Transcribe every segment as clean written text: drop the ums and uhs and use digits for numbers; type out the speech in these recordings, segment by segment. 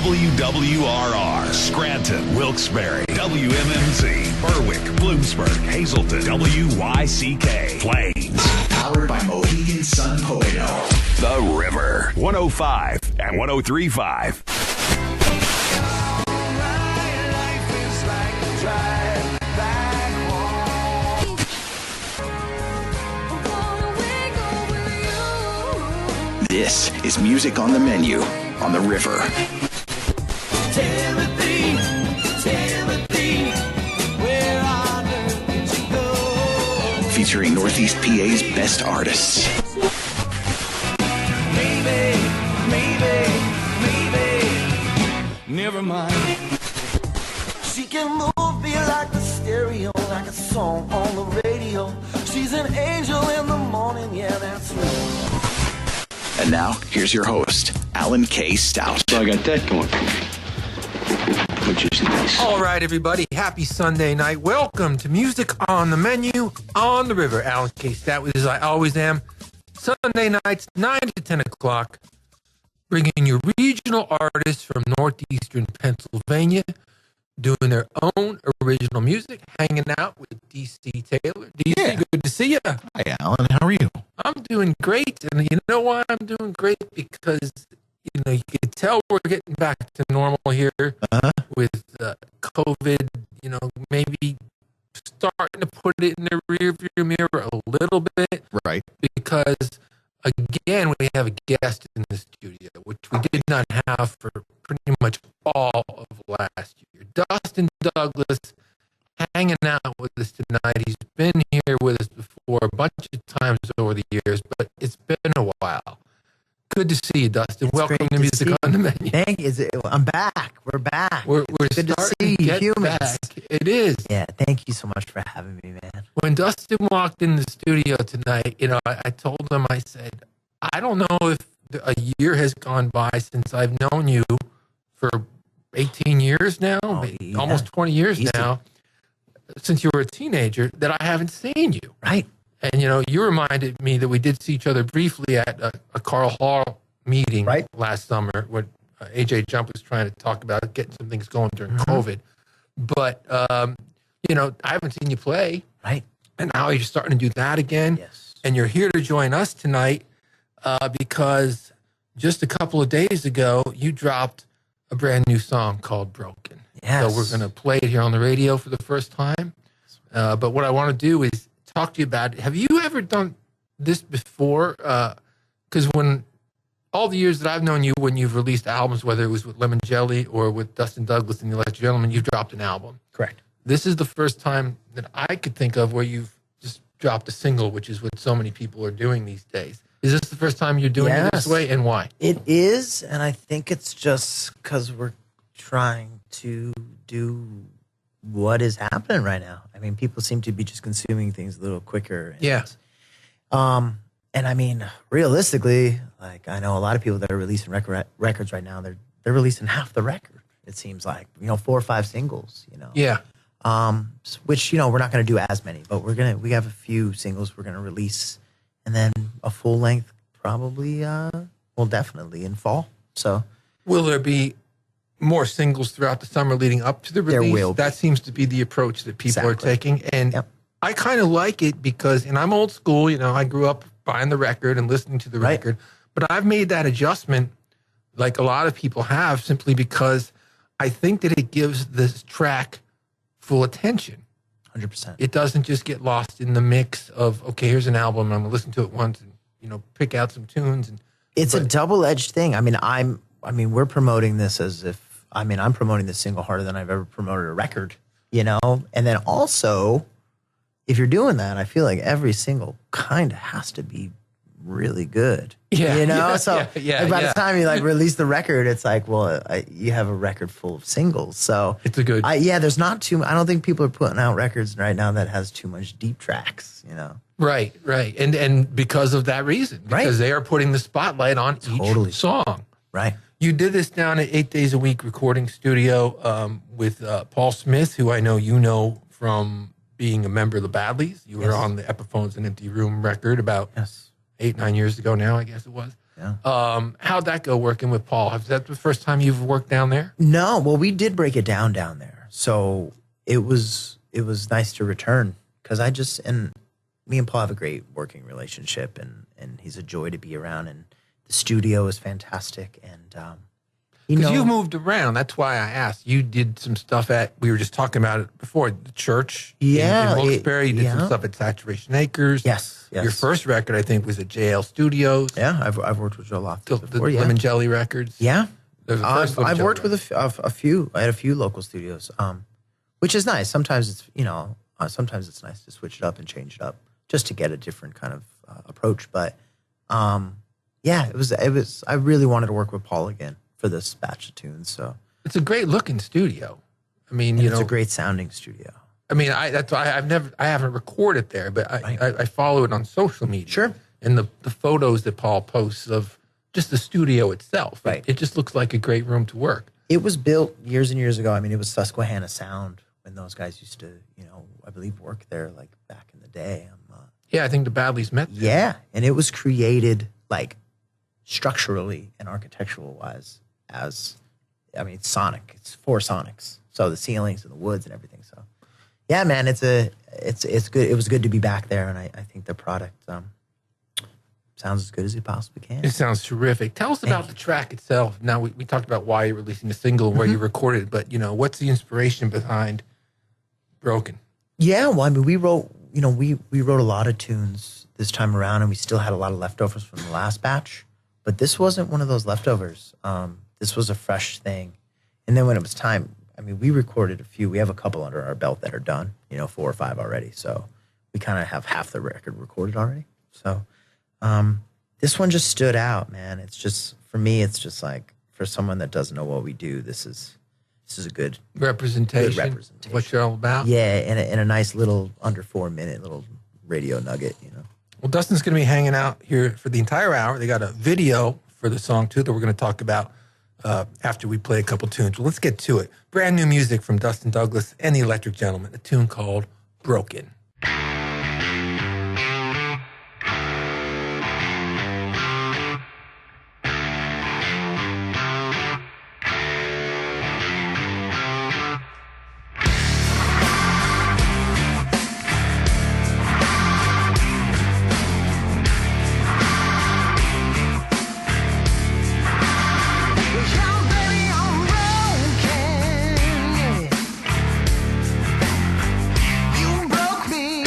WWRR, Scranton, Wilkes-Barre, WMMZ, Berwick, Bloomsburg, Hazleton, WYCK, Plains. Powered by Mohegan Sun Poano. The River, 105 and 103.5. This is Music on the Menu on the River. Timothy, where on earth did you go? Featuring Northeast PA's best artists. Maybe, never mind. She can move me like the stereo, like a song on the radio. She's an angel in the morning, yeah, that's right. And now, here's your host, Alan K. Stout. So I got that going for me, which is nice. All right, everybody. Happy Sunday night. Welcome to Music on the Menu on the River. Alan K. Stout, as I always am. Sunday nights, 9 to 10 o'clock, bringing you regional artists from northeastern Pennsylvania, doing their own original music, hanging out with D.C. Taylor. D.C., Good to see you. Hi, Alan. How are you? I'm doing great, and you know why I'm doing great? Because, you can tell we're getting back to normal here with COVID, maybe starting to put it in the rearview mirror a little bit. Right. Because, again, we have a guest in the studio, which we did not have for pretty much all of last year. Dustin Douglas hanging out with us tonight. He's been here with us before a bunch of times over the years, but it's been a while. Good to see you, Dustin. It's Welcome to Music on the Menu. Thank you. I'm back. We're back. We're good to starting see to get humans. back. It is. Yeah, thank you so much for having me, man. When Dustin walked in the studio tonight, I told him, I said, I don't know if a year has gone by since I've known you for 18 years now, almost 20 years now, since you were a teenager, that I haven't seen you. Right. And, you reminded me that we did see each other briefly at a Carl Hall meeting last summer when AJ Jump was trying to talk about getting some things going during COVID. But, I haven't seen you play. Right. And now you're starting to do that again. Yes. And you're here to join us tonight because just a couple of days ago, you dropped a brand new song called Broken. Yes. So we're going to play it here on the radio for the first time. But what I want to do is talk to you about it. Have you ever done this before? Because when all the years that I've known you, when you've released albums, whether it was with Lemon Jelly or with Dustin Douglas and the Electric Gentleman, you've dropped an album. Correct. This is the first time that I could think of where you've just dropped a single, which is what so many people are doing these days. Is this the first time you're doing it this way, and why? It is, and I think it's just because we're trying to do what is happening right now. I mean, people seem to be just consuming things a little quicker. And, and I mean, realistically, like I know a lot of people that are releasing records right now. They're releasing half the record. It seems like 4 or 5 singles. Yeah. Which we're not going to do as many, but we have a few singles we're going to release, and then a full length probably. Definitely in fall. So will there be more singles throughout the summer leading up to the release? There will be. That seems to be the approach that people are taking. And Yep. I kind of like it because, and I'm old school, I grew up buying the record and listening to the record, but I've made that adjustment like a lot of people have simply because I think that it gives this track full attention. 100%. It doesn't just get lost in the mix of, okay, here's an album, I'm going to listen to it once and, pick out some tunes. It's a double-edged thing. I mean, we're promoting this as if, I'm promoting this single harder than I've ever promoted a record, And then also, if you're doing that, I feel like every single kind of has to be really good. Yeah. So by the time you release the record, it's like, you have a record full of singles. So it's a good. There's not too. I don't think people are putting out records right now that has too much deep tracks. Right. And because of that reason, because they are putting the spotlight on each song. Right. You did this down at 8 Days a Week recording studio with Paul Smith, who I know from being a member of the Badleys. You were on the Epiphones and Empty Room record about 8-9 years ago now, I guess it was. Yeah. How'd that go working with Paul? Is that the first time you've worked down there? No, well, we did break it down there. So it was nice to return because and me and Paul have a great working relationship and he's a joy to be around and the studio is fantastic. And, because you've moved around. That's why I asked. You did some stuff we were just talking about it before, the church in Wilkes-Barre. You did some stuff at Saturation Acres. Yes. Your first record, I think, was at JL Studios. Yeah, I've worked with Joe Loftus before. The Lemon Jelly records. Yeah. I've worked with a few. I had a few local studios, which is nice. Sometimes it's sometimes it's nice to switch it up and change it up just to get a different kind of approach. But yeah, it was. I really wanted to work with Paul again for this batch of tunes. So it's a great looking studio. I mean, it's a great sounding studio. I mean, that's why I haven't recorded there, but I follow it on social media. Sure. And the photos that Paul posts of just the studio itself, right? It just looks like a great room to work. It was built years and years ago. I mean, it was Susquehanna Sound when those guys used to, I believe work there like back in the day. Yeah, I think the Badleys met there. Yeah, and it was created like structurally and architectural wise it's sonic. It's 4 sonics. So the ceilings and the woods and everything. So yeah, man, it's good. It was good to be back there, and I think the product sounds as good as it possibly can. It sounds terrific. Tell us about the track itself. Now we talked about why you're releasing the single and where you recorded it, but what's the inspiration behind Broken? Yeah, well, I mean, we wrote a lot of tunes this time around, and we still had a lot of leftovers from the last batch. But this wasn't one of those leftovers. This was a fresh thing. And then when it was time, I mean, we recorded a few. We have a couple under our belt that are done, 4 or 5 already. So we kind of have half the record recorded already. So this one just stood out, man. It's just, for me, it's just like, for someone that doesn't know what we do, this is a good representation. What you're all about. Yeah, and a nice little under 4-minute little radio nugget, Well, Dustin's going to be hanging out here for the entire hour. They got a video for the song, too, that we're going to talk about after we play a couple tunes. Well, let's get to it. Brand new music from Dustin Douglas and the Electric Gentleman, a tune called Broken. You broke me.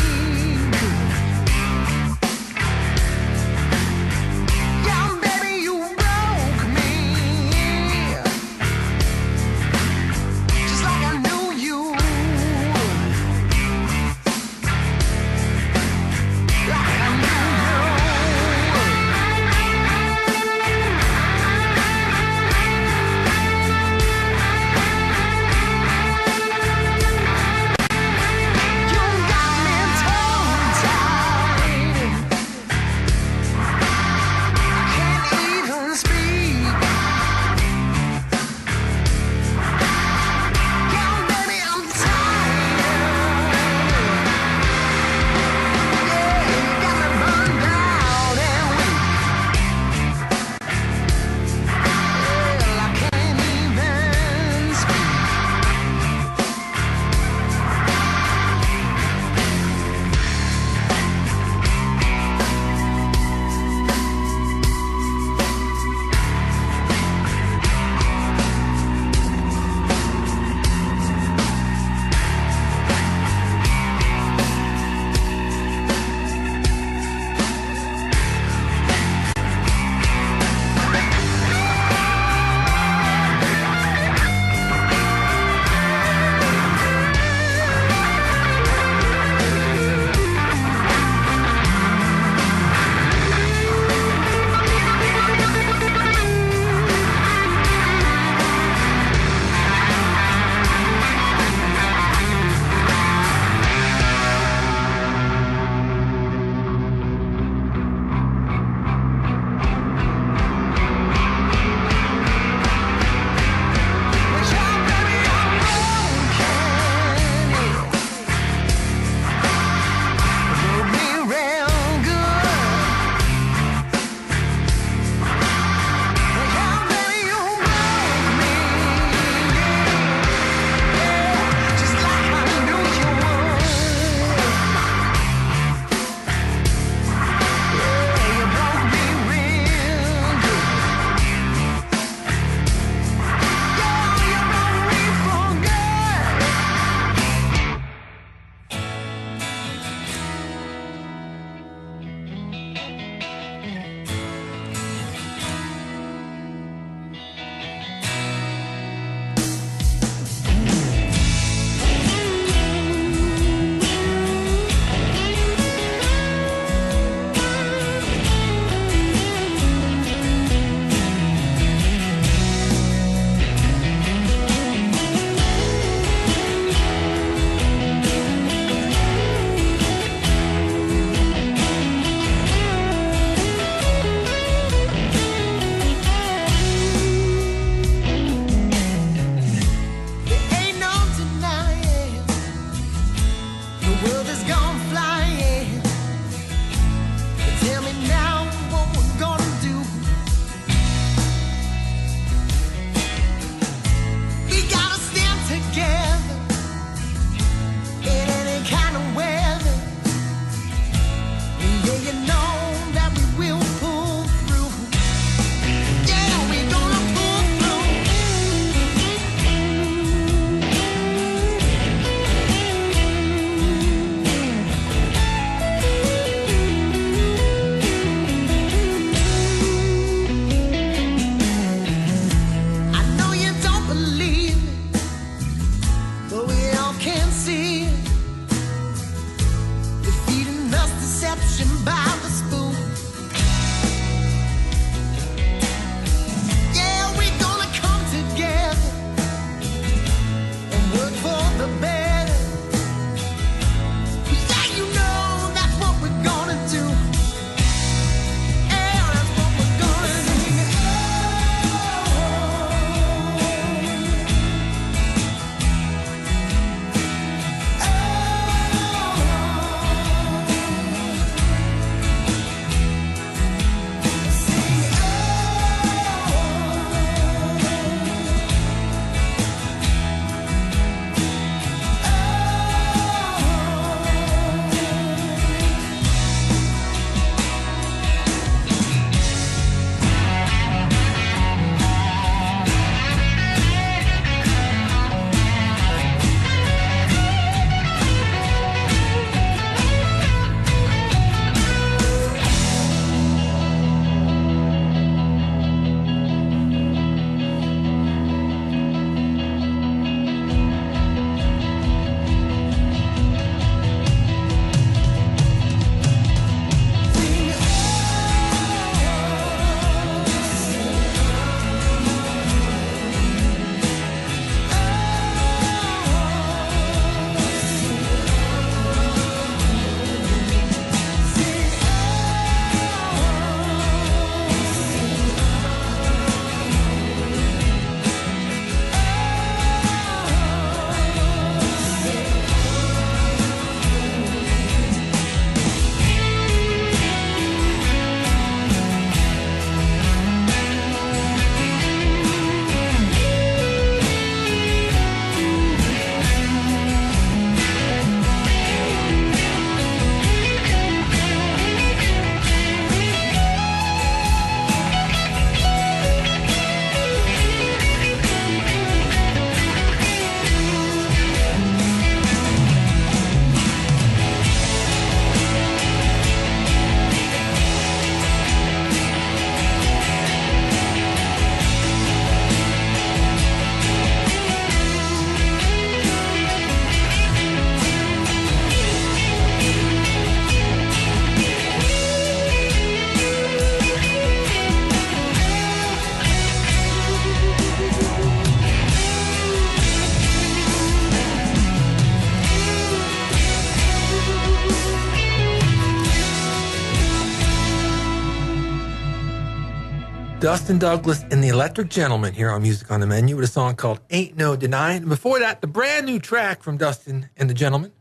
Dustin Douglas and the Electric Gentleman here on Music on the Menu with a song called Ain't No Denying. And before that, the brand new track from Dustin and the Gentleman,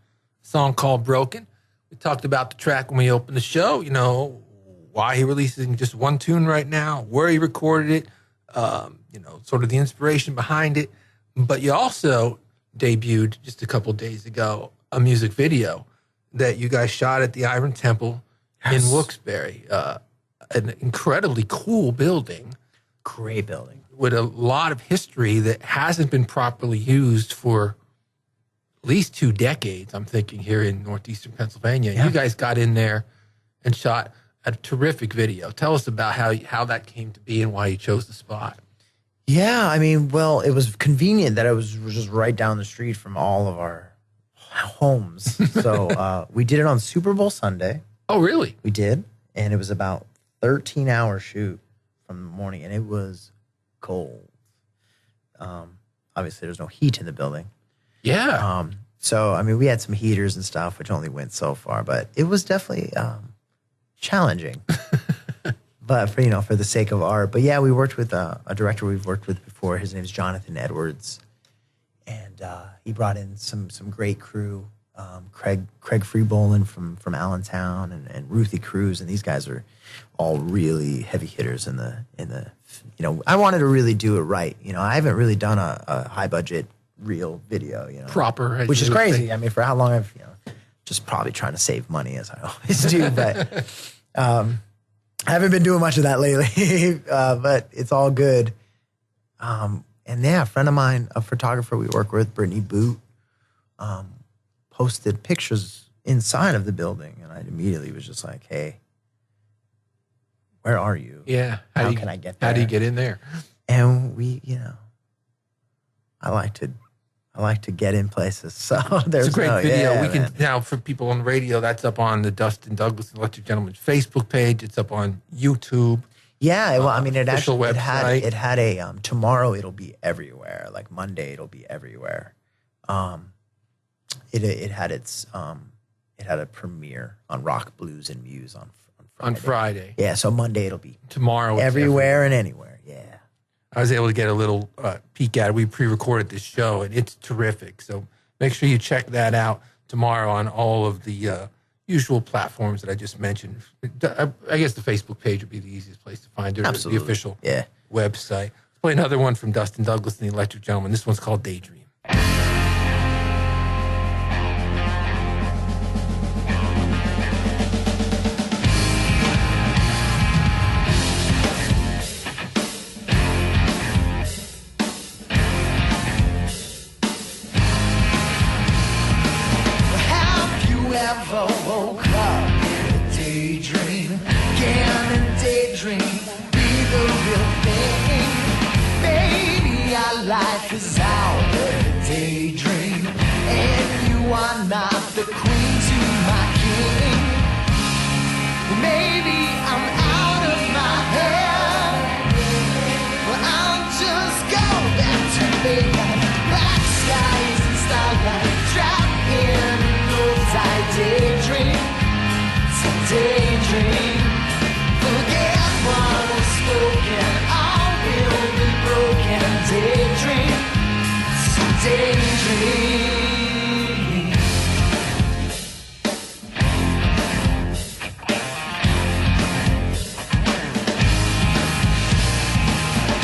a song called Broken. We talked about the track when we opened the show, you know, why he releases just one tune right now, where he recorded it, you know, sort of the inspiration behind it. But you also debuted just a couple days ago a music video that you guys shot at the Iron Temple in Wilkes-Barre. An incredibly cool building. Great building. With a lot of history that hasn't been properly used for at least 2 decades, I'm thinking, here in northeastern Pennsylvania. Yeah. You guys got in there and shot a terrific video. Tell us about how that came to be and why you chose the spot. Yeah, I mean, well, it was convenient that it was just right down the street from all of our homes. So we did it on Super Bowl Sunday. Oh, really? We did. And it was about 13-hour shoot from the morning, and it was cold. Obviously, there's no heat in the building. Yeah. So, I mean, we had some heaters and stuff, which only went so far, but it was definitely challenging. But for the sake of art. But yeah, we worked with a director we've worked with before. His name's Jonathan Edwards, and he brought in some great crew. Craig Freebolin from Allentown and Ruthie Cruz, and these guys are all really heavy hitters in the I wanted to really do it right. I haven't really done a high budget real video, proper, which is crazy. I mean, for how long I've just probably trying to save money as I always do, but I haven't been doing much of that lately. But it's all good. And yeah, a friend of mine, a photographer we work with, Brittany Boot, posted pictures inside of the building, and I immediately was just like, "Hey, where are you? Yeah, how can I get there? How do you get in there?" And we, I like to get in places. So there's it's a great video. Yeah, we can now for people on the radio. That's up on the Dustin Douglas and Electric Gentleman's Facebook page. It's up on YouTube. Yeah, well, I mean, it had a tomorrow. It'll be everywhere. Like Monday, it'll be everywhere. It had a premiere on Rock, Blues, and Muse on Friday. Yeah, so Monday it'll be tomorrow everywhere and anywhere. Yeah, I was able to get a little peek at it. We pre-recorded this show, and it's terrific. So make sure you check that out tomorrow on all of the usual platforms that I just mentioned. I guess the Facebook page would be the easiest place to find it. Absolutely. The official website. Let's play another one from Dustin Douglas and the Electric Gentleman. This one's called Daydream. Woke up in a daydream. Can a daydream be the real thing? Baby, our life is out of a daydream, and you are not the queen to my king. Maybe I'm out of my head, but I'll just go back to daylight. Black skies and starlight, trapped in daydream, it's a daydream. Forget what was spoken, all will be broken. Daydream, it's a daydream.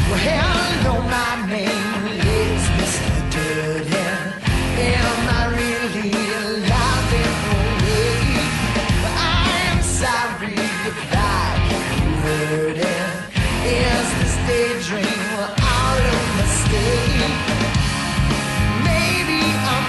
Well, hello, my name is Mr. Dirty. Am I really alive in a way? I'm sorry if you heard it. Is this daydream out of mistake? Maybe I'm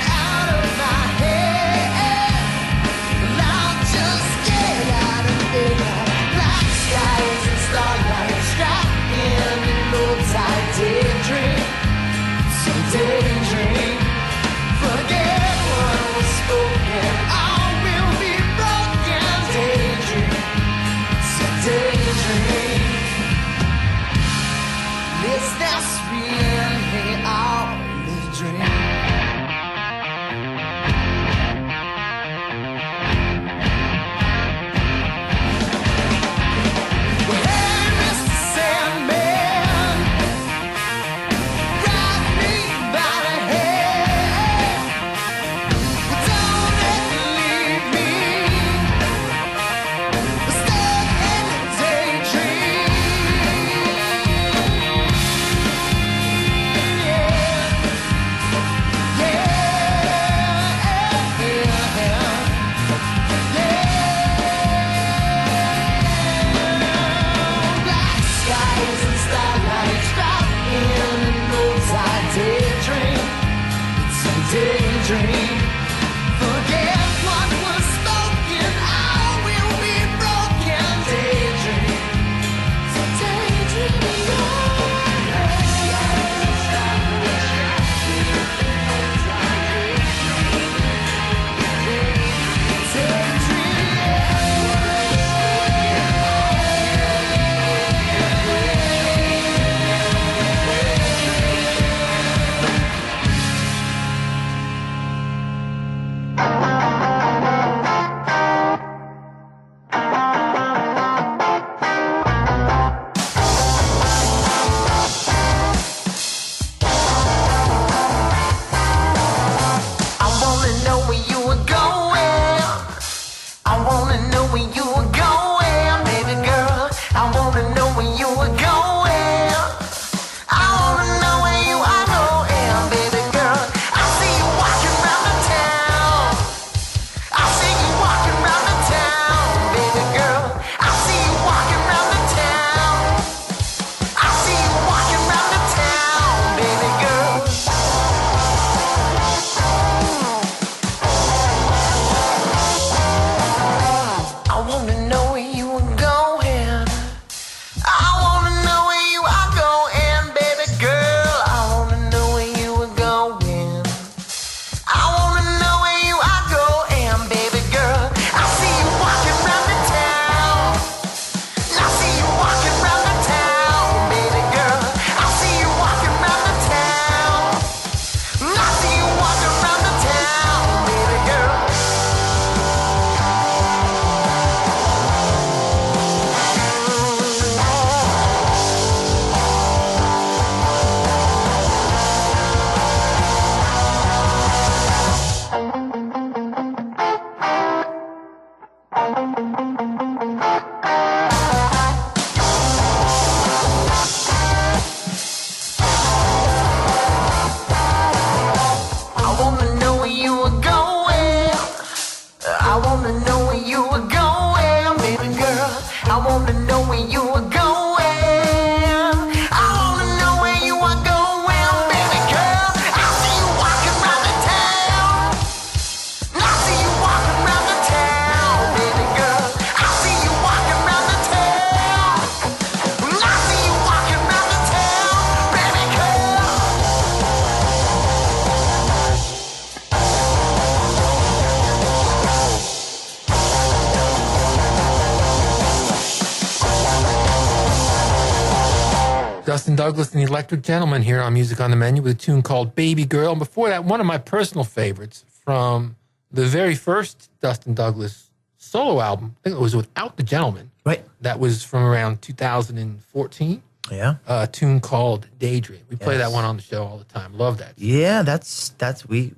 Douglas and the Electric Gentleman here on Music on the Menu with a tune called Baby Girl. And before that, one of my personal favorites from the very first Dustin Douglas solo album. I think it was Without the Gentleman. Right. That was from around 2014. Yeah. A tune called Daydream. We play that one on the show all the time. Love that. Yeah, that's we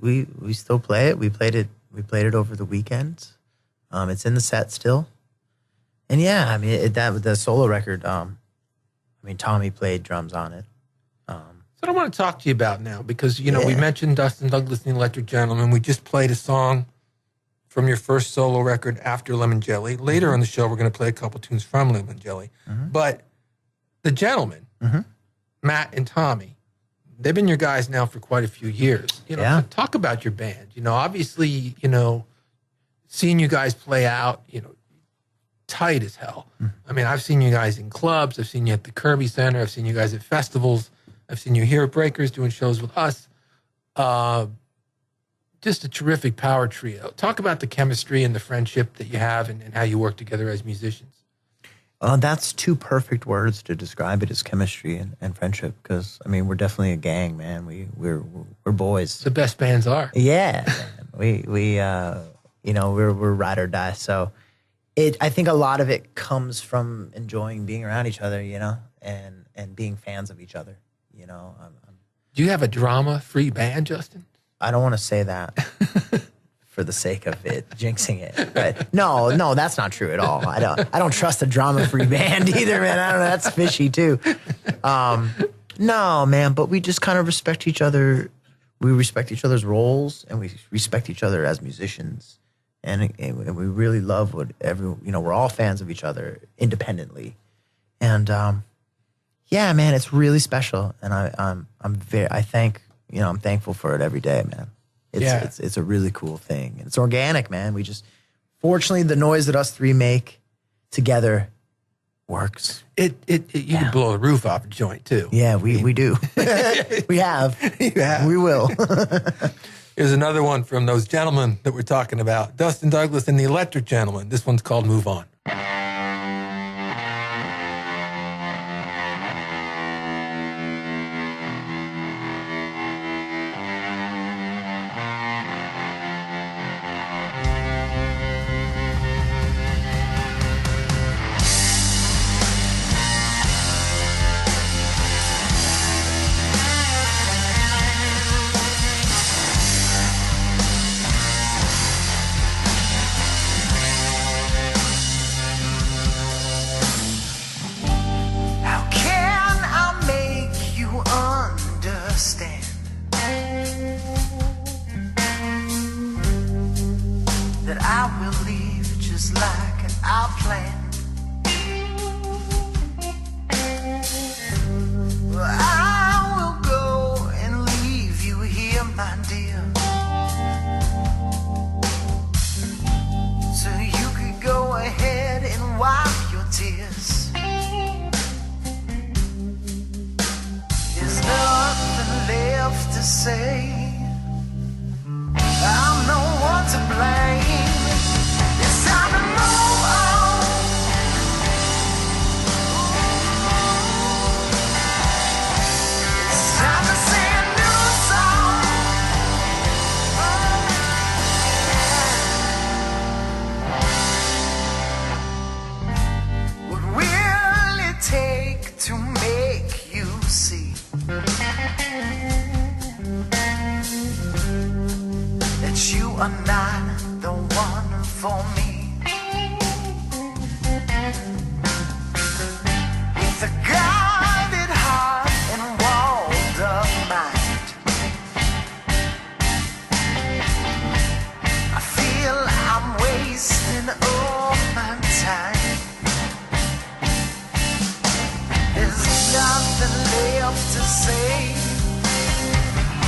still play it. We played it over the weekends. It's in the set still. And yeah, I mean the solo record. Tommy played drums on it. So I want to talk to you about now because we mentioned Dustin Douglas and the Electric Gentleman. We just played a song from your first solo record after Lemon Jelly. Later on the show, we're going to play a couple tunes from Lemon Jelly. Mm-hmm. But the Gentlemen, Matt and Tommy, they've been your guys now for quite a few years. So talk about your band. Obviously, seeing you guys play out, tight as hell. I mean, I've seen you guys in clubs. I've seen you at the Kirby Center. I've seen you guys at festivals. I've seen you here at Breakers doing shows with us. Just a terrific power trio. Talk about the chemistry and the friendship that you have and how you work together as musicians. That's two perfect words to describe it, as chemistry and friendship. Because we're definitely a gang, man. We're boys. The best bands are. Yeah, we're ride or die. So I think a lot of it comes from enjoying being around each other, and being fans of each other. Do you have a drama-free band, Justin? I don't want to say that for the sake of it, jinxing it. But no, that's not true at all. I don't trust a drama-free band either, man. I don't know. That's fishy too. No, man. But we just kind of respect each other. We respect each other's roles, and we respect each other as musicians. And we really love we're all fans of each other independently. And yeah, man, it's really special. And I'm thankful for it every day, man. It's a really cool thing. And it's organic, man. Fortunately, the noise that us three make together works. You can blow the roof off a joint too. Yeah, we do. We have. We will. Here's another one from those gentlemen that we're talking about. Dustin Douglas and the Electric Gentleman. This one's called Move On.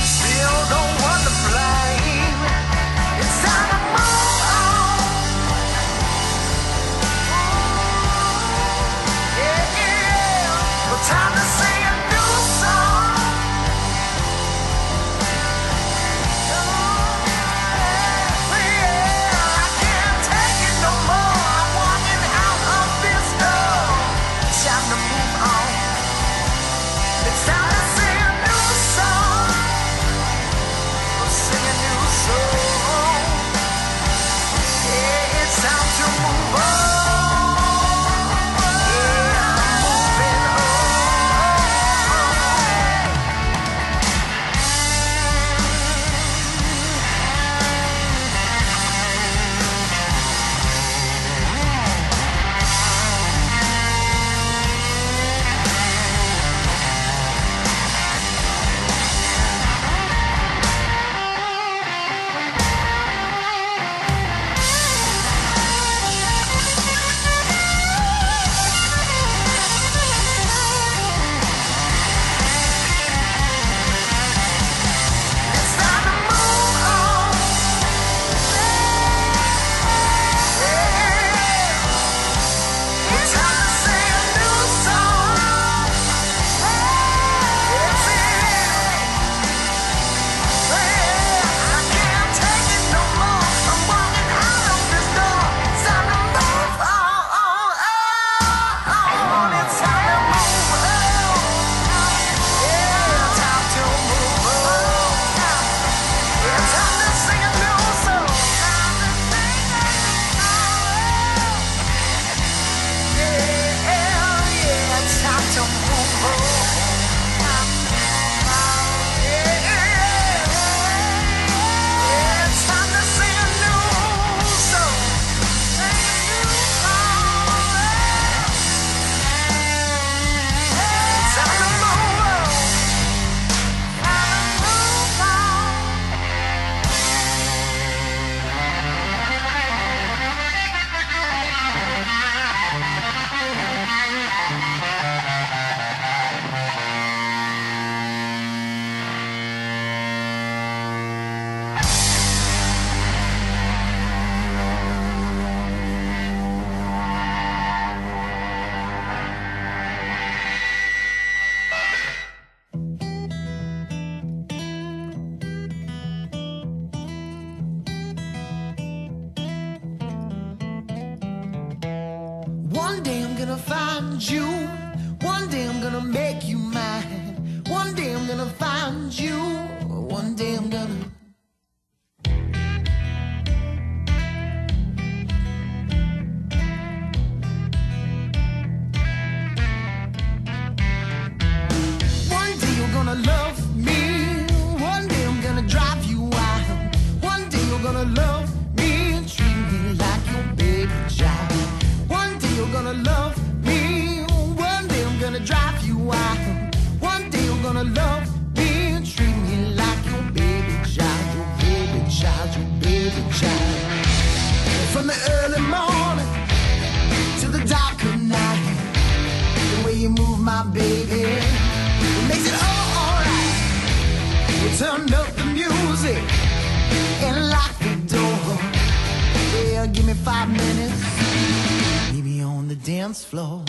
Still don't want to blame. It's time to move on. gonna find you. One day I'm gonna make you mine. One day I'm gonna find you. One day I'm gonna. One day you're gonna love me. One day I'm gonna drive you wild. One day you're gonna love me and treat me like your baby child. One day you're gonna love me. One day I'm gonna drive you wild. One day you're gonna love me and treat me like your baby child, your baby child, your baby child. From the early morning to the dark of night, the way you move my baby, it makes it all alright. We turned up the music and locked the door. Yeah, give me 5 minutes, meet me on the dance floor.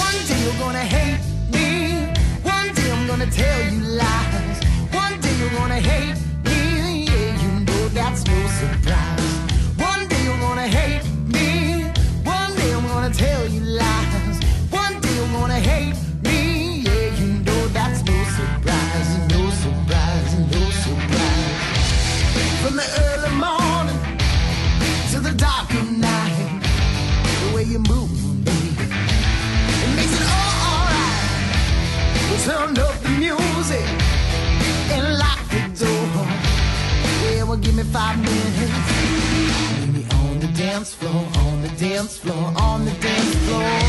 One day you're gonna hate me. One day I'm gonna tell you lies. One day you're gonna hate me. Yeah, you know that's no surprise. One day you're gonna hate me. One day I'm gonna tell you lies. One day you're gonna hate me. Yeah, you know that's no surprise. No surprise, no surprise. From the early morning to the dark of night, the way you move, baby, it makes it all alright. We turned up the music and locked the door. Yeah, well, give me 5 minutes. Meet me on the dance floor, on the dance floor, on the dance floor.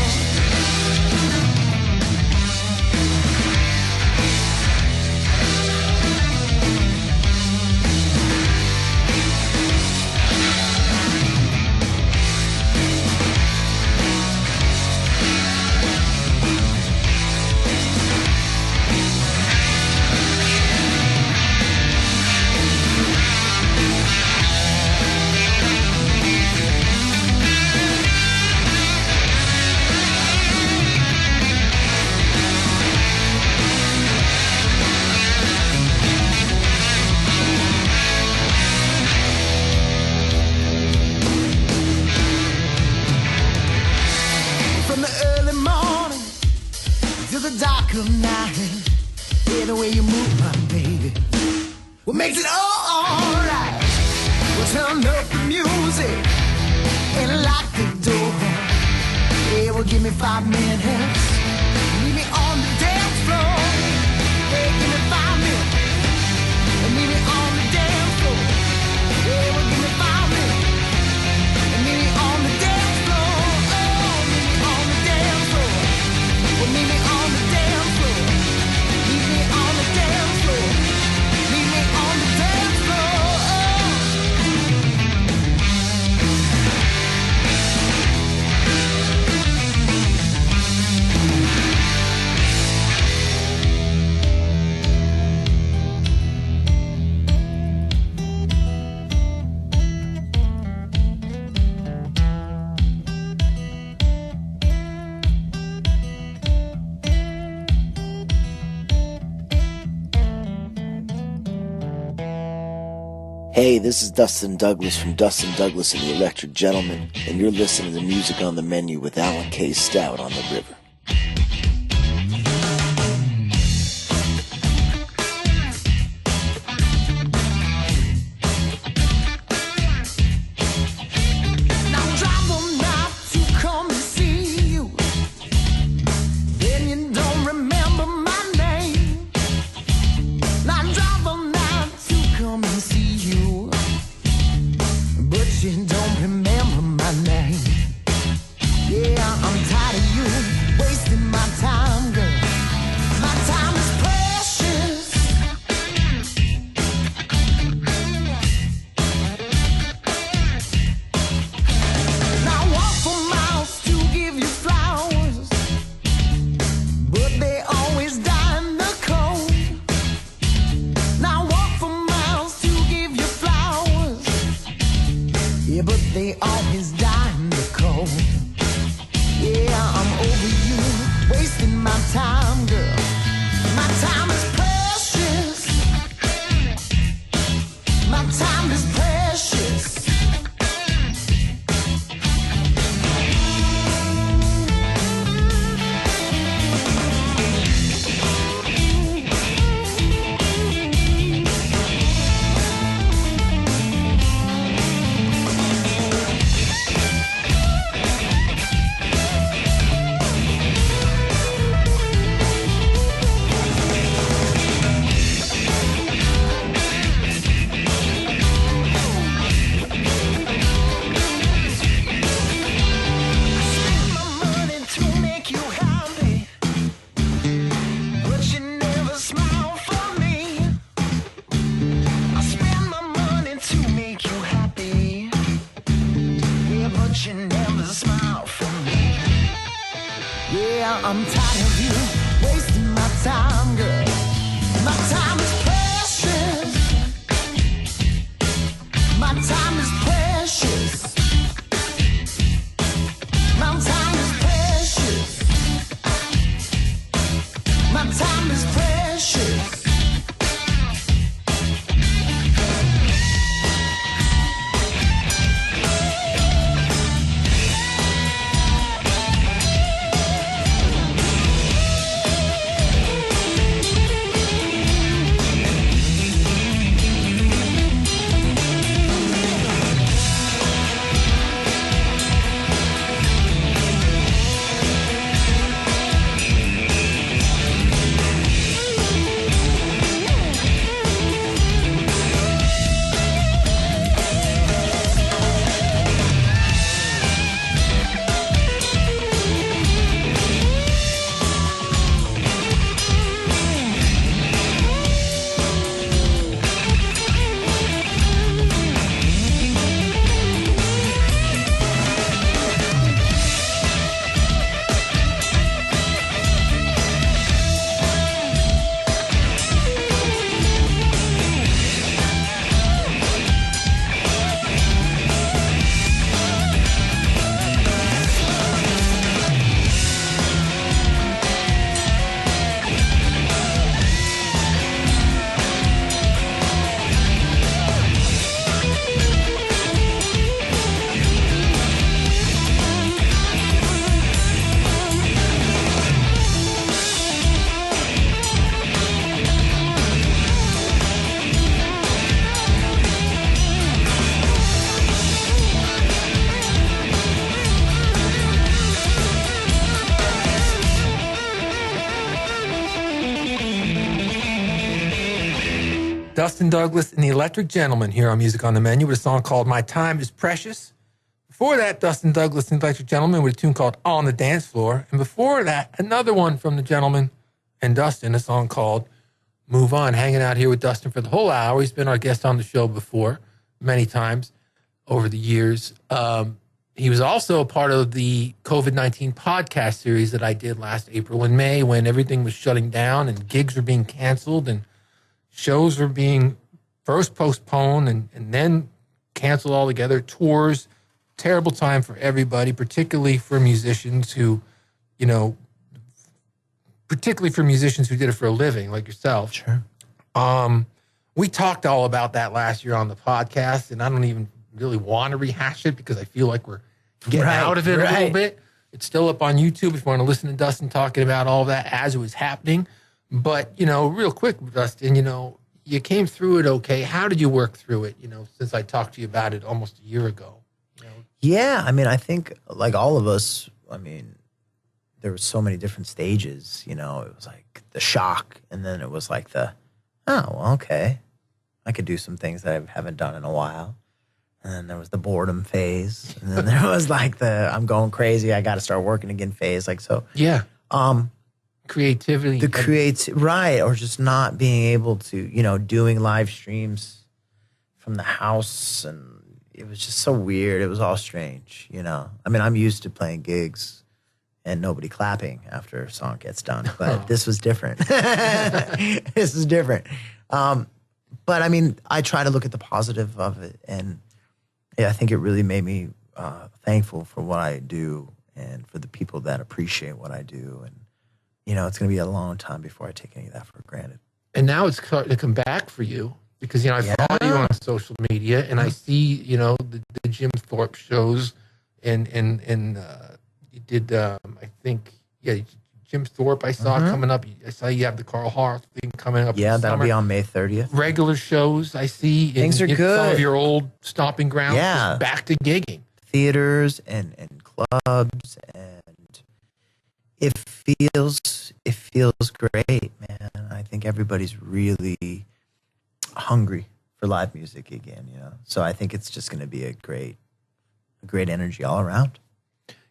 From the early morning to the dark of night, yeah, the way you move, my baby, what makes it all alright. We'll turn up the music and lock the door. Yeah, well, give me 5 minutes, meet me on the dance floor. Yeah, give me 5 minutes, and meet me on the dance floor. Yeah, well, give me 5 minutes, and meet me on the dance floor. Oh, meet me on the dance floor. Well, meet me on the dance floor. Meet me on the dance floor. Meet me on the dance floor. Hey, this is Dustin Douglas from Dustin Douglas and the Electric Gentleman, and you're listening to Music on the Menu with Alan K. Stout on the river. Now drive them out to come and see you. Then you don't remember my name. Now drive them out to come and see you, but you don't remember my name. Yeah, I'm tired of you wasting my time, girl. My time is precious. Now I walk for miles to give you flowers, but they always die in the cold. Now I walk for miles to give you flowers, yeah, but they always die in the cold. Yeah, I'm over you, wasting my time, girl. My time is precious. My time is precious. I'm tired of you wasting my time, girl. My time is precious. My time is precious. My time is precious. My time is precious. Dustin Douglas and the Electric Gentleman here on Music on the Menu with a song called My Time is Precious. Before that, Dustin Douglas and the Electric Gentleman with a tune called On the Dance Floor. And before that, another one from the Gentleman and Dustin, a song called Move On. Hanging out here with Dustin for the whole hour. He's been our guest on the show before, many times over the years. He was also a part of the COVID-19 podcast series that I did last April and May when everything was shutting down and gigs were being canceled and shows were being first postponed and then canceled altogether. Tours, terrible time for everybody, particularly for musicians who, particularly for musicians who did it for a living, like yourself. Sure. We talked all about that last year on the podcast, and I don't even really want to rehash it because I feel like we're getting out of it a little bit. It's still up on YouTube if you want to listen to Dustin talking about all that as it was happening. But, real quick, Dustin, you came through it okay. How did you work through it, since I talked to you about it almost a year ago? Yeah, I think like all of us, there were so many different stages, it was like the shock, and then it was like okay, I could do some things that I haven't done in a while. And then there was the boredom phase, and then there was like the I'm going crazy, I got to start working again phase. Yeah. Creativity. Right, or just not being able to, doing live streams from the house, and it was just so weird. It was all strange, I'm used to playing gigs and nobody clapping after a song gets done, but this was different. This is different. But I try to look at the positive of it, and I think it really made me thankful for what I do and for the people that appreciate what I do. And it's going to be a long time before I take any of that for granted. And now it's starting to come back for you because, I follow you on social media and I see, the Jim Thorpe shows and you did, I think, Jim Thorpe I saw coming up. I saw you have the Carl Harth thing coming up. Yeah, that'll be on May 30th. Regular shows I see. Things are good. Some of your old stomping grounds. Yeah. Back to gigging. Theaters and clubs, and it feels great, man. I think everybody's really hungry for live music again, So I think it's just going to be a great energy all around.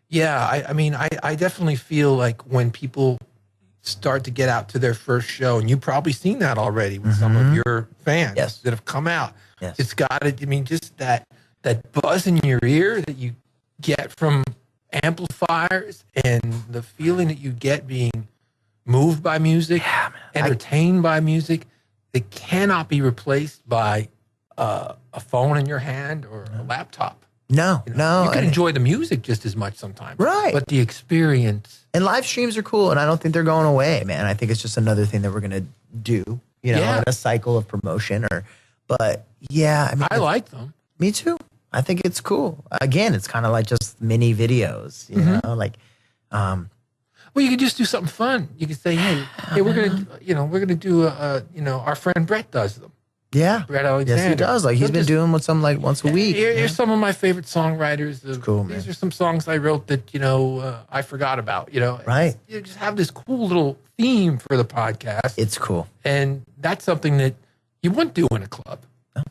Yeah, I definitely feel like when people start to get out to their first show, and you've probably seen that already with some of your fans that have come out. Yes. It's got to, just that buzz in your ear that you get from amplifiers and the feeling that you get being moved by music, entertained by music, that cannot be replaced by a phone in your hand or a laptop. No. You can enjoy the music just as much sometimes. Right. But the experience. And live streams are cool, and I don't think they're going away, man. I think it's just another thing that we're going to do, in a cycle of promotion. But yeah, I mean, I like them. Me too. I think it's cool. Again, it's kind of like just mini videos, you know, like. Well, you could just do something fun. You could say, hey, we're gonna do our friend Brett does them. Yeah, Brett Alexander. Yes, he does. Like he's been doing with some like once a week. Here's some of my favorite songwriters. Cool, man. These are some songs I wrote that I forgot about. Right. You just have this cool little theme for the podcast. It's cool, and that's something that you wouldn't do in a club. No.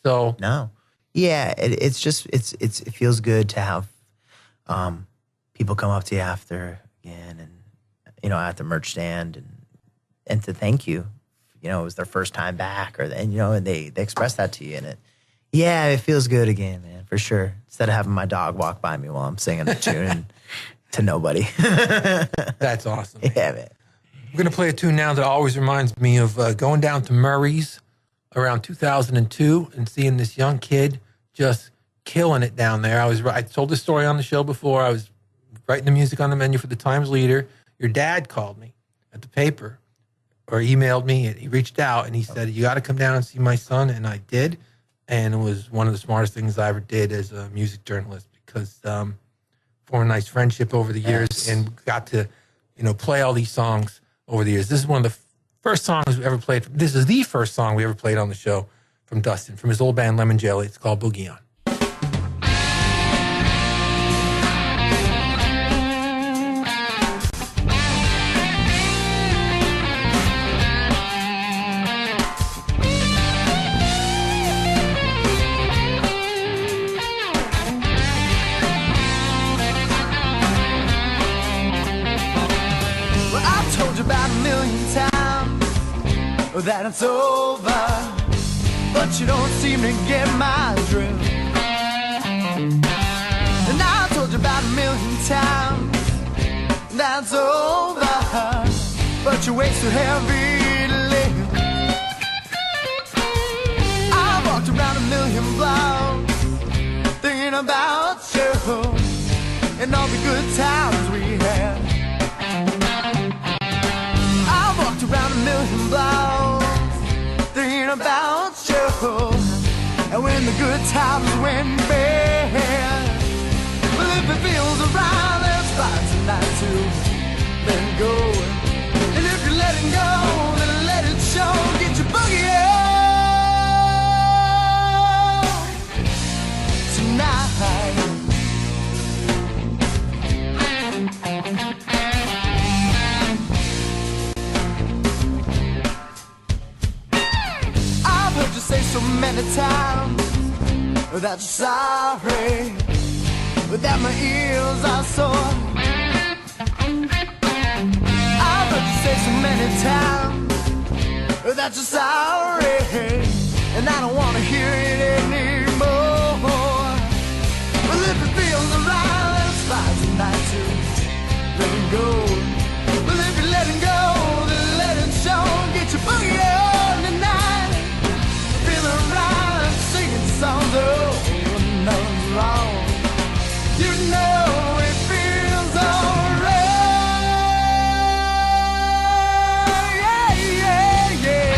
So no, yeah, it's just it feels good to have people come up to you after again, and at the merch stand and to thank you. It was their first time back, and they express that to you, and it feels good again, man, for sure. Instead of having my dog walk by me while I'm singing the tune to nobody. That's awesome. Yeah, man. We're going to play a tune now that always reminds me of going down to Murray's around 2002 and seeing this young kid just killing it down there. I told this story on the show before. I was writing the music on the menu for the Times Leader. Your dad called me at the paper or emailed me. He reached out and he said, you got to come down and see my son. And I did. And it was one of the smartest things I ever did as a music journalist because formed a nice friendship over the years and got to, play all these songs over the years. This is one of the first songs we ever played. This is the first song we ever played on the show from Dustin, from his old band Lemon Jelly. It's called Boogie On. That it's over, but you don't seem to get my drift. And I told you about 1,000,000 times that it's over, but your weight's too heavy to lift. I walked around 1,000,000 blocks thinking about you and all the good times we had. I walked around 1,000,000 blocks thinking about you, and when the good times went bad. Well, if it feels right, let's fight tonight to let it go. And if you're letting go, then let it show. Get your boogie on tonight. Say so many times that you're sorry, but that my ears are sore. I've heard you say so many times that you're sorry, and I don't want to hear it anymore. Well, if it feels right, let's fly tonight to let it go. Well, if you're letting go, then let it show. Get your boogie on tonight. Right, singing songs, nothing's wrong. You know it feels alright. Yeah, yeah, yeah.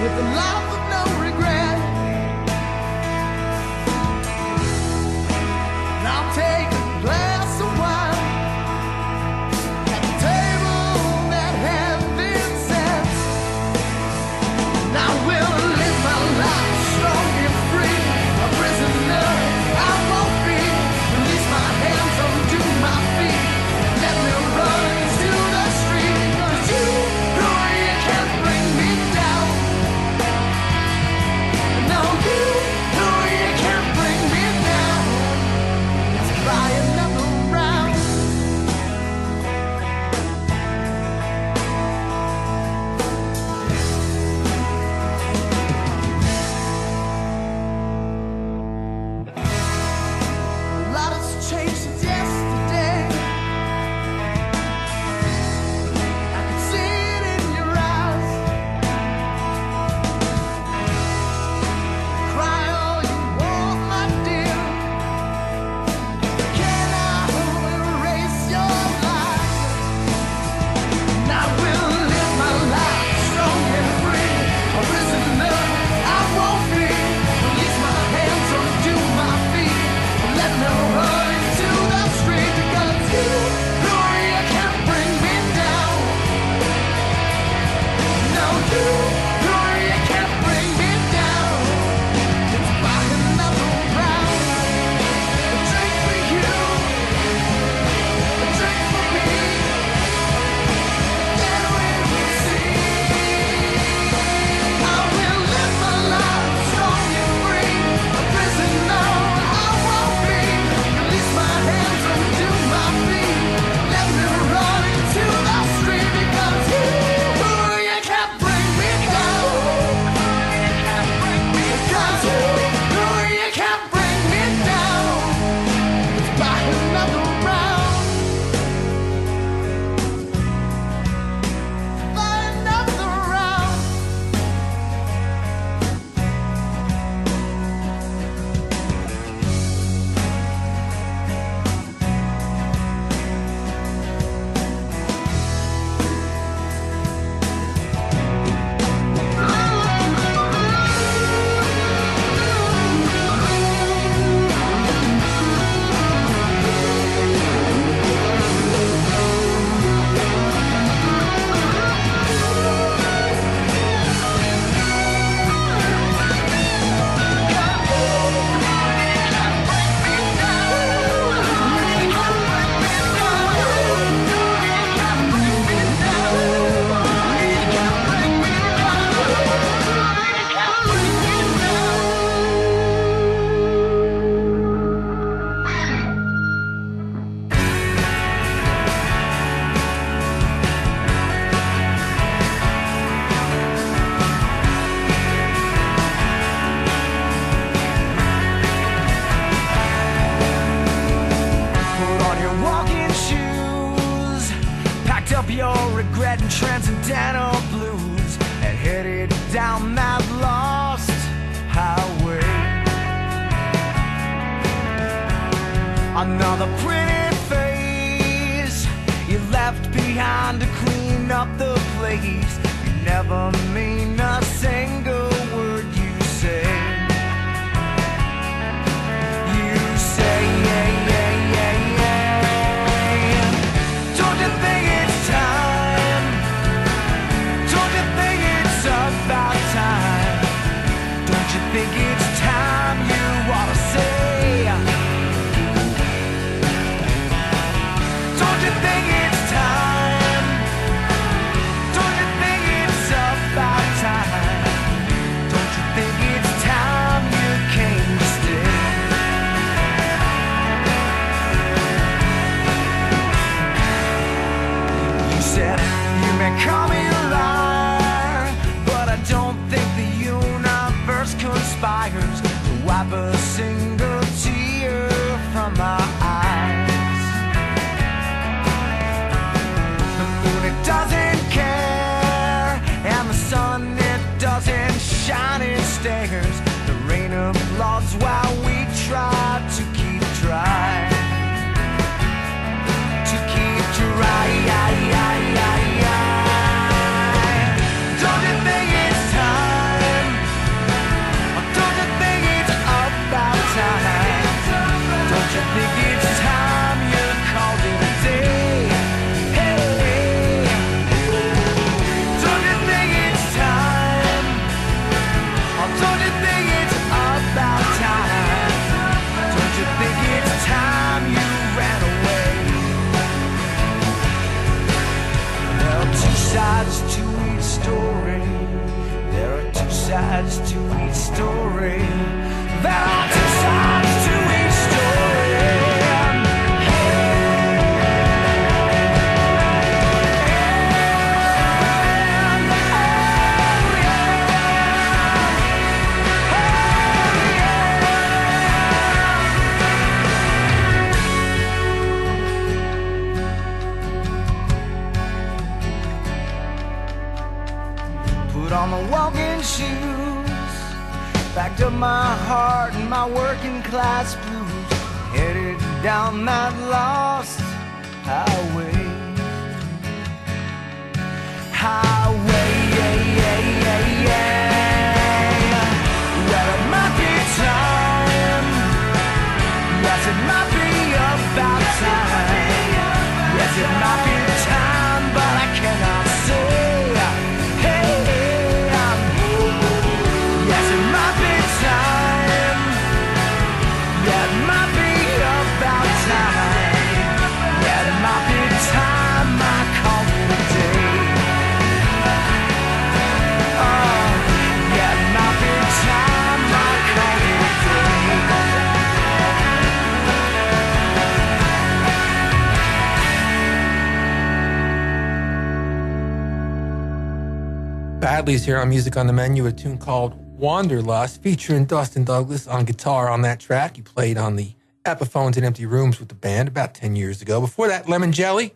with a life of no regret. Now I'm taking a glass of wine at the table that has been set. Now will I live my life strong and free, a prisoner I won't be. Release my hands, undo my feet, let me run into the street. 'Cause you, who you can't bring me down. No, you, who you can't bring me down. Let's buy another round. A lot has changed since yesterday. I can see it in your eyes. Cry all you want, my dear. Can I erase your lies? And I will live my life strong and free, a prisoner I won't be. Release my hands, undo my feet, let me run into the street. Because you, who you can't bring me down. No, you, who you can't bring me down. Let's buy another round. A drink for you, a drink for me. Then we will see. I will live my life strong and free, a prisoner I won't be. Release my hands, undo my feet, let me run into the street. Because you, you can't bring me down. Because you can't bring me down. Let's buy another round. Buy another round. Put on your walking shoes, packed up your regret and transcendental blues, and headed down that lost highway. Another pretty face you left behind to clean up the place. You never mean a single word you say. You say, yeah, yeah, yeah, yeah. Don't you think it's time? Don't you think it's about time? Don't you think it's time you ought to say? Don't you think it's time? Don't you think it's about time? Don't you think it's time you came to stay? You said you may call me a liar, but I don't think the universe conspires to wipe a single tear from my eyes. The moon, it doesn't care, and the sun, it doesn't shine, it stares. The rain applauds while we try to keep dry. To keep dry. Don't you think it's time? sides to each story. There are two sides to each story. Put on my walking shoes, packed up my heart and my working class blues, headed down that lost highway. Highway, well, it might be time. Yes, it might be about time. Yes, it might be time, but I cannot say. Badley's here on Music on the Menu, a tune called Wanderlust, featuring Dustin Douglas on guitar on that track. He played on the Epiphones in Empty Rooms with the band about 10 years ago. Before that, Lemon Jelly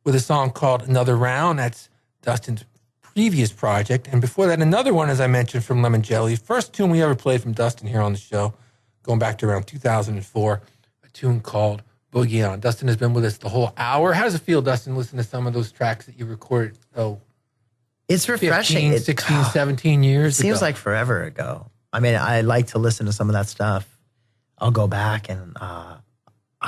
with a song called Another Round. That's Dustin's previous project. And before that, another one, as I mentioned, from Lemon Jelly. First tune we ever played from Dustin here on the show, going back to around 2004, a tune called Boogie On. Dustin has been with us the whole hour. How does it feel, Dustin, listening to some of those tracks that you recorded, it's refreshing. 15, 16, 17 years ago? Seems like forever ago. I mean, I like to listen to some of that stuff. I'll go back and I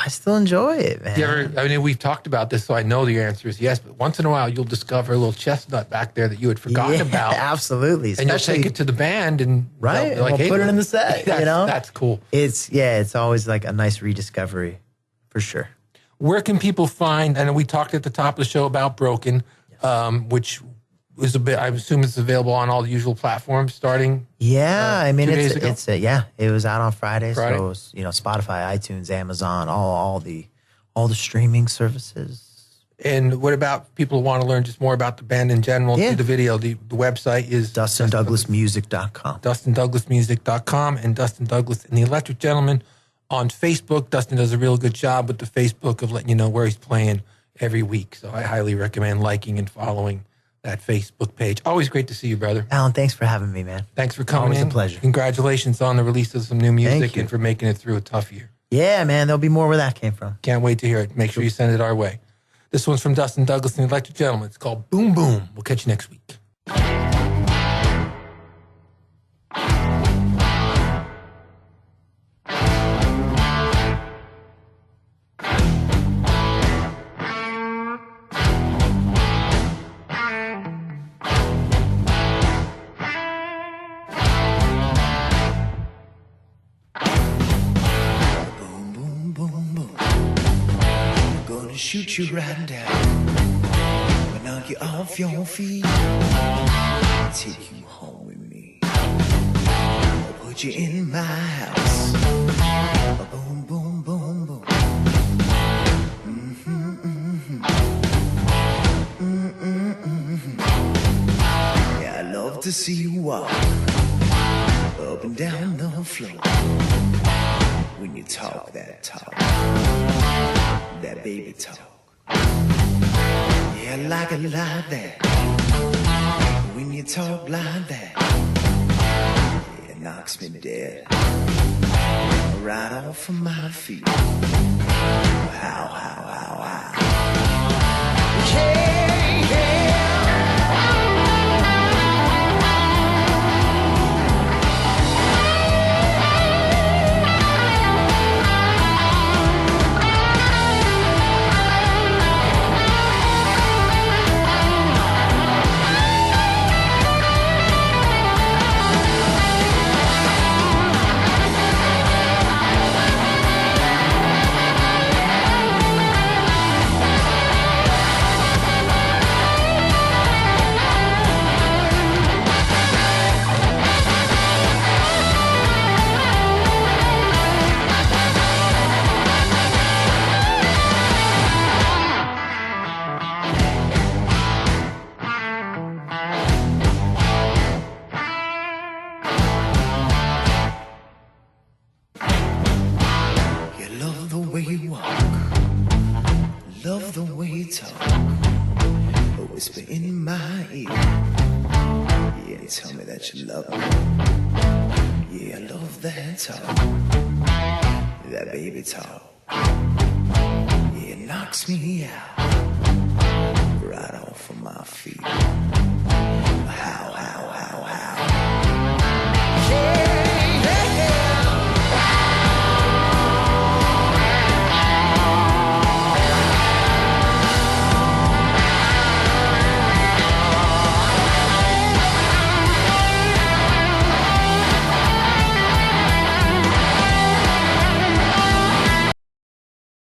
still enjoy it, man. I mean, we've talked about this, so I know the answer is yes, but once in a while you'll discover a little chestnut back there that you had forgotten about. Absolutely. And you'll take it to the band and right, like, we'll put it in the set, you know? That's cool. It's always like a nice rediscovery, for sure. Where can people find, and we talked at the top of the show about Broken, which was a bit, I assume it's available on all the usual platforms starting. Yeah, I mean, 2 days ago? it was out on Friday. So it was, Spotify, iTunes, Amazon, all the streaming services. And what about people who want to learn just more about the band in general? Yeah. See the video. The website is DustinDouglasMusic.com. DustinDouglasMusic.com and Dustin Douglas and the Electric Gentleman on Facebook. Dustin does a real good job with the Facebook of letting you know where he's playing every week. So I highly recommend liking and following that Facebook page. Always great to see you, brother. Alan, thanks for having me, man. Thanks for coming Always in. a pleasure. Congratulations on the release of some new music Thank you. and for making it through a tough year. Yeah, man, there'll be more where that came from. Can't wait to hear it. Make sure you send it our way. This one's from Dustin Douglas and the Electric Gentleman. It's called Boom Boom. We'll catch you next week. Shoot you right down, but knock you off your feet. Take you home with me. I'll put you in my house. Boom, boom, boom, boom. Yeah, I love to see you walk up and down the floor. When you talk that talk, that baby talk. Yeah, I like it like that. When you talk like that, yeah, it knocks me dead. Right off of my feet. How. Yeah. talk, a whisper in my ear. Yeah, and tell me that you love me. Yeah, I love that talk, that baby talk. Yeah, it knocks me out, right off of my feet. How high?